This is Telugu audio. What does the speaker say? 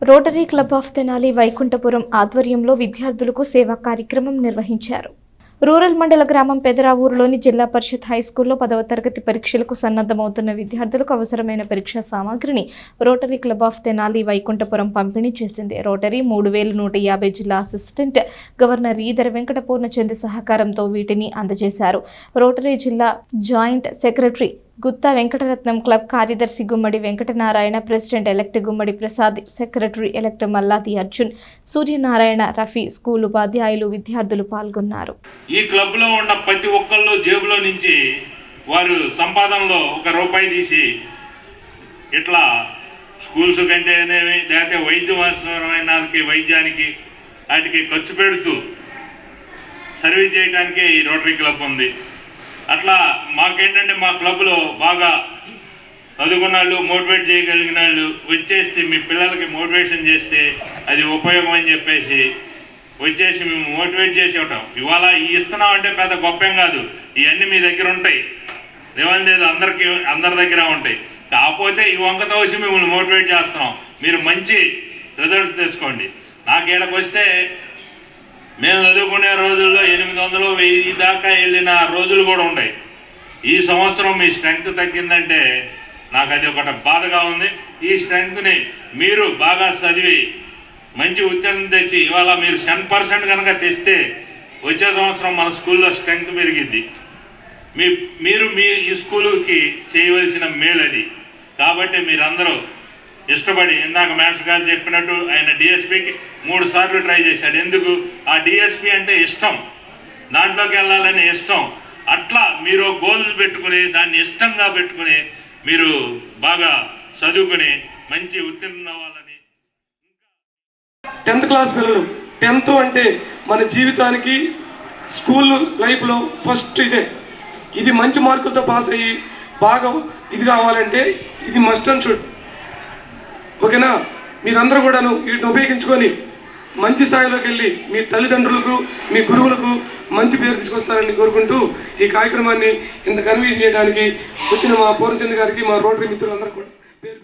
Rotary club of Tenali Vaikunthapuram ఆధ్వర్యంలో విద్యార్థులకు సేవా కార్యక్రమం నిర్వహించారు. రూరల్ మండల గ్రామం పెదరావూరులోని జిల్లా పరిషత్ హైస్కూల్లో 10వ తరగతి పరీక్షలకు సన్నద్ధమవుతున్న విద్యార్థులకు అవసరమైన పరీక్షా సామాగ్రిని rotary club of Tenali Vaikunthapuram పంపిణీ చేసింది. రోటరీ 3150 జిల్లా అసిస్టెంట్ గవర్నర్ ఈదర వెంకట పూర్ణచంద్ర సహకారంతో వీటిని అందజేశారు. రోటరీ జిల్లా joint secretary Gutta Venkataratnam, club కార్యదర్శి Gummadi Venkatanarayana, president elect Gummadi Prasad, secretary elect Malladi Arjun, Suryanarayana, Rafi, school ఉపాధ్యాయులు, విద్యార్థులు పాల్గొన్నారు. ఈ క్లబ్ లో ఉన్న ప్రతి ఒక్కళ్ళు జేబులో నుంచి వారు సంపాదనలో ₹1 తీసి ఇట్లా స్కూల్స్ కంటేనేమి లేకపోతే వైద్యం అవసరమైన వైద్యానికి వాటికి ఖర్చు పెడుతూ సర్వీస్ చేయడానికి ఈ రోటరీ క్లబ్ ఉంది. అట్లా మాకేంటంటే మా క్లబ్లో బాగా చదువుకున్న వాళ్ళు, మోటివేట్ చేయగలిగిన వాళ్ళు వచ్చేసి మీ పిల్లలకి మోటివేషన్ చేస్తే అది ఉపయోగం అని చెప్పేసి వచ్చేసి మేము మోటివేట్ చేసి ఉంటాం. ఇవాళ ఇస్తున్నాం అంటే పెద్ద గొప్పం కాదు, ఇవన్నీ మీ దగ్గర ఉంటాయి, ఏమని లేదు, అందరి దగ్గర ఉంటాయి. కాకపోతే ఈ వంకతో వచ్చి మిమ్మల్ని మోటివేట్ చేస్తున్నాం, మీరు మంచి రిజల్ట్స్ తెచ్చుకోండి. నాకు ఈడకు వస్తే మేము చదువుకునే రోజుల్లో 800, 1000 దాకా వెళ్ళిన రోజులు కూడా ఉంటాయి. ఈ సంవత్సరం మీ స్ట్రెంగ్త్ తగ్గిందంటే నాకు అది ఒకటి బాధగా ఉంది. ఈ స్ట్రెంగ్త్ని మీరు బాగా చదివి మంచి ఉత్తీర్ణం తెచ్చి ఇవాళ మీరు 10% కనుక తెస్తే వచ్చే సంవత్సరం మన స్కూల్లో స్ట్రెంగ్త్ పెరిగిద్ది. మీరు మీ ఈ స్కూలుకి చేయవలసిన మేలు అది. కాబట్టి మీరందరూ ఇష్టపడి, ఇందాక మాస్టర్ గారు చెప్పినట్టు ఆయన డిఎస్పికి 3 సార్లు ట్రై చేశాడు. ఎందుకు? ఆ డిఎస్పి అంటే ఇష్టం, దాంట్లోకి వెళ్ళాలని ఇష్టం. అట్లా మీరు గోల్స్ పెట్టుకుని దాన్ని ఇష్టంగా పెట్టుకుని మీరు బాగా చదువుకుని మంచి ఉత్తీర్ణం అవ్వాలని. 10th క్లాస్ పిల్లలు, 10th అంటే మన జీవితానికి స్కూల్ లైఫ్లో ఫస్ట్ ఇది మంచి మార్కులతో పాస్ అయ్యి బాగా ఇది కావాలంటే ఇది మస్ట్ అండ్ షుడ్. ఓకేనా? మీరందరూ కూడాను వీటిని ఉపయోగించుకొని మంచి స్థాయిలోకి వెళ్ళి మీ తల్లిదండ్రులకు, మీ గురువులకు మంచి పేరు తీసుకొస్తారని కోరుకుంటూ ఈ కార్యక్రమాన్ని ఇంత కన్వీన్ చేయడానికి వచ్చిన మా పూర్ణచంద్ర గారికి, మా రోటరీ మిత్రులందరూ కూడా పేరు